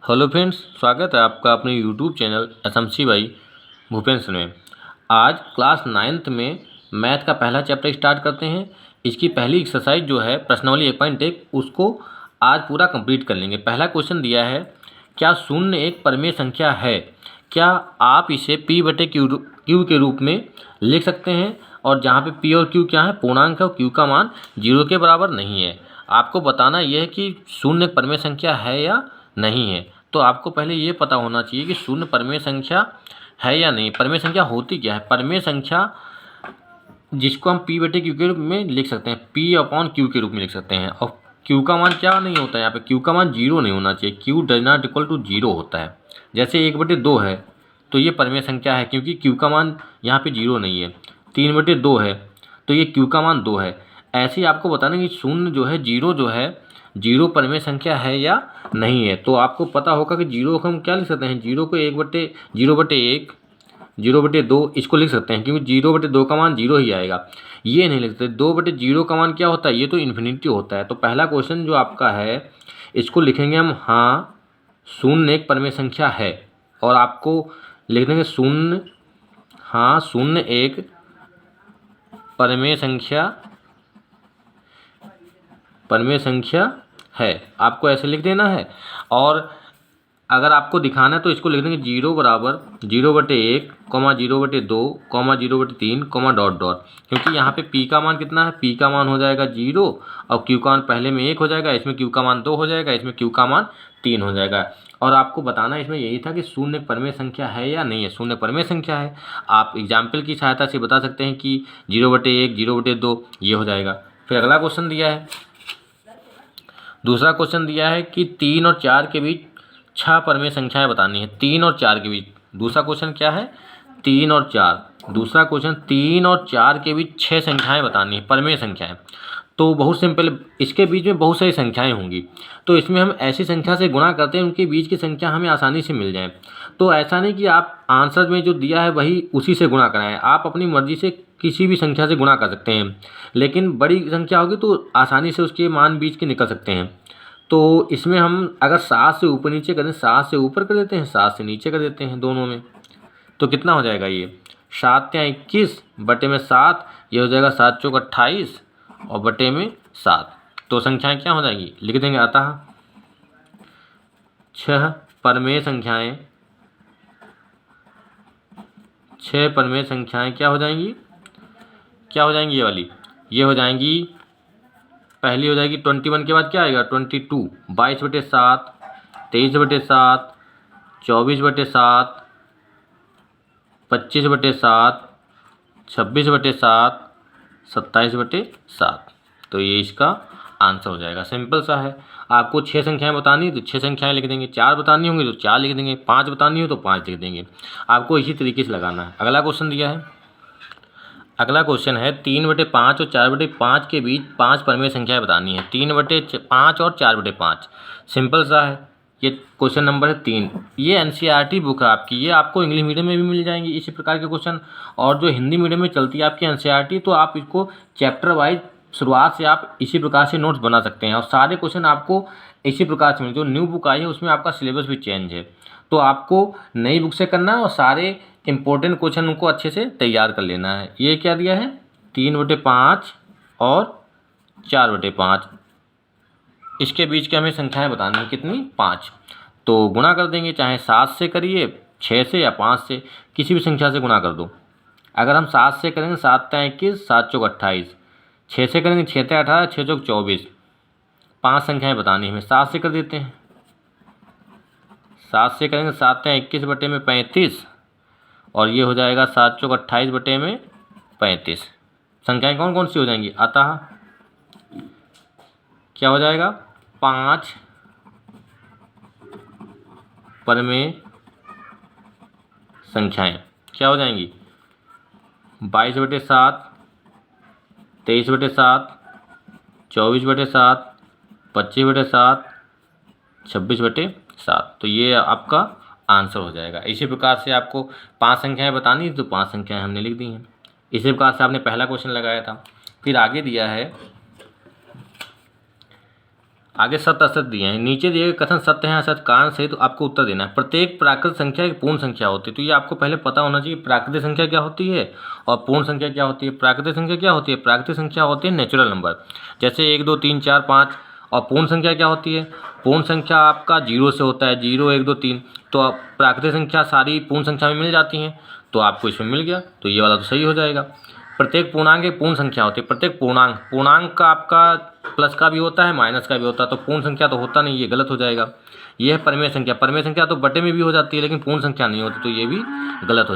Hello friends, स्वागत है आपका अपने YouTube channel SMC by Bhupendra में। आज क्लास 9th में मैथ का पहला चैप्टर स्टार्ट करते हैं। इसकी पहली एक्सरसाइज जो है प्रश्नावली 1.1 उसको आज पूरा कंप्लीट कर लेंगे। पहला क्वेश्चन दिया है, क्या शून्य एक परिमेय संख्या है? क्या आप इसे P/Q के रूप में लिख सकते हैं? और जहाँ पे P और Q क्या है, पूर्णांक है, और Q का मान 0 के बराबर नहीं है। आपको बताना यह है कि शून्य एक परिमेय संख्या है या नहीं है। तो आपको पहले ये पता होना चाहिए कि शून्य परिमेय संख्या है या नहीं। परिमेय संख्या होती क्या है? परिमेय संख्या जिसको हम P/Q के रूप में लिख सकते हैं, P/Q के रूप में लिख सकते हैं। और Q का मान क्या नहीं होता है यहाँ पे? Q का मान 0 नहीं होना चाहिए। Q does not equal to 0 होता है। जैसे 1/2 है तो ये परिमेय संख्या है क्योंकि Q का मान यहाँ पे 0 नहीं है। 3/2 है तो ये Q का मान 2 है। ऐसे ही आपको बताना कि शून्य जो है, 0 जो है, 0 परिमेय संख्या है या नहीं है। तो आपको पता होगा कि 0 को हम क्या लिख सकते हैं? 0 को 0/1, 0/2 इसको लिख सकते हैं क्योंकि 0/2 का मान 0 ही आएगा। ये नहीं लिख सकते। 2/0 का मान क्या होता है? ये तो इन्फिनिटी होता है। तो पहला क्वेश्चन जो आपका है इसको लिखेंगे हम, हाँ शून्य एक परिमेय संख्या है। और आपको लिख देंगे शून्य, हाँ शून्य एक परिमेय संख्या है। आपको ऐसे लिख देना है। और अगर आपको दिखाना है तो इसको लिख देंगे 0 बराबर 0/1, 0/2, 0/3, डॉट डॉट। क्योंकि यहाँ पे P का मान कितना है? P का मान हो जाएगा 0 और Q का मान पहले में 1 हो जाएगा, इसमें Q का मान 2 हो जाएगा, इसमें Q का मान 3 हो जाएगा। और आपको बताना इसमें यही था कि शून्य परिमेय संख्या है या नहीं है। शून्य परिमेय संख्या है। आप एग्जाम्पल की सहायता से बता सकते हैं कि 0/1, 0/2 ये हो जाएगा। फिर अगला क्वेश्चन दिया है, दूसरा क्वेश्चन दिया है कि 3 और 4 के बीच 6 परिमेय संख्याएं बतानी है। 3 और 4 के बीच, दूसरा क्वेश्चन क्या है? 3 और 4, दूसरा क्वेश्चन 3 और 4 के बीच 6 संख्याएं बतानी है, परिमेय संख्याएं। तो बहुत सिंपल, इसके बीच में बहुत सारी संख्याएं होंगी तो इसमें हम ऐसी संख्या से गुणा करते हैं उनके बीच की संख्या हमें आसानी से मिल जाए। तो ऐसा नहीं कि आप आंसर में जो दिया है वही उसी से गुणा कराएं, आप अपनी मर्जी से किसी भी संख्या से गुणा कर सकते हैं। लेकिन बड़ी संख्या होगी तो आसानी से उसके मान बीच के निकल सकते हैं। तो इसमें हम अगर 7 से ऊपर नीचे करें, 7 से ऊपर कर देते हैं, 7 से नीचे कर देते हैं दोनों में, तो कितना हो जाएगा? ये 7 या 21 बटे में 7, ये हो जाएगा 7 चौक 28 और बटे में 7। तो संख्याएं क्या हो जाएंगी? लिख देंगे, अतः 6 परिमेय संख्याएं, 6 परिमेय संख्याएं क्या हो जाएंगी? क्या हो जाएंगी? ये वाली ये हो जाएंगी। पहली हो जाएगी 21 के बाद क्या आएगा? 22, 22/7, 23/7, 24/7, 25/7, 26/7, 27/7। तो ये इसका आंसर हो जाएगा। सिंपल सा है। आपको 6 संख्याएं बतानी है तो 6 संख्याएं लिख देंगे, 4 बतानी होंगी तो 4 लिख देंगे, 5 बतानी हो तो 5 लिख देंगे। आपको इसी तरीके से लगाना है। अगला क्वेश्चन दिया है, अगला क्वेश्चन है 3/5 और 4/5 के बीच 5 परिमेय संख्याएं बतानी है। 3/5 और 4/5 सिंपल सा है। ये क्वेश्चन नंबर है 3। ये NCERT बुक है आपकी, ये आपको इंग्लिश मीडियम में भी मिल जाएंगी इसी प्रकार के क्वेश्चन। और जो हिंदी मीडियम में चलती है आपकी NCERT, तो आप इसको चैप्टर वाइज शुरुआत से आप इसी प्रकार से नोट्स बना सकते हैं। और सारे क्वेश्चन आपको इसी प्रकार से मिले। जो न्यू बुक आई है उसमें आपका सिलेबस भी चेंज है, तो आपको नई बुक से करना है और सारे इंपॉर्टेंट क्वेश्चन उनको अच्छे से तैयार कर लेना है। ये क्या दिया है? 3/5 और 4/5, इसके बीच के हमें संख्याएं बतानी है। कितनी? 5। तो गुणा कर देंगे, चाहे 7 से करिए, 6 से या 5 से, किसी भी संख्या से गुणा कर दो। अगर हम 7 से करेंगे, 7 या 21, 7 चौक 28, 6 से करेंगे 6 या 18, 6 चौक 24। 5 संख्याएं बतानी है हमें। 7 से कर देते हैं, 7 से करेंगे 7 या 21 बटे में 35 और ये हो जाएगा 7 चौक 28 बटे में 35। संख्याएं कौन कौन सी हो जाएंगी? अतः क्या हो जाएगा? 5 परिमेय संख्याएं क्या हो जाएंगी? 22/7, 23/7, 24/7, 25/7, 26/7। तो ये आपका आंसर हो जाएगा। इसी प्रकार से आपको 5 संख्याएं बतानी, तो 5 संख्याएं हमने लिख दी हैं। इसी प्रकार से आपने पहला क्वेश्चन लगाया था। फिर आगे दिया है, आगे सत्य असत्य दिए हैं, नीचे दिए गए कथन सत्य है असत्य कारण से, तो आपको उत्तर देना है। प्रत्येक प्राकृतिक संख्या एक पूर्ण संख्या होती है, तो ये आपको पहले पता होना चाहिए प्राकृतिक संख्या क्या होती है और पूर्ण संख्या क्या होती है। प्राकृतिक संख्या क्या होती है? प्राकृतिक संख्या होती है नेचुरल नंबर, जैसे 1 2 3 4 5। और पूर्ण संख्या क्या होती है? पूर्ण संख्या आपका 0 से होता है, 0 1 2 3। तो प्राकृतिक संख्या सारी पूर्ण संख्या में मिल जाती हैं, तो आपको इसमें मिल गया, तो ये वाला तो सही हो जाएगा। प्रत्येक पूर्णांक एक पूर्ण संख्या होती है। प्रत्येक पूर्णांक का आपका प्लस का भी होता है माइनस का भी होता है, तो पूर्ण संख्या तो होता नहीं, ये गलत हो जाएगा। ये है परिमेय संख्या। परिमेय संख्या तो बटे में भी हो जाती है लेकिन पूर्ण संख्या नहीं होती, तो ये भी गलत हो जाएगा।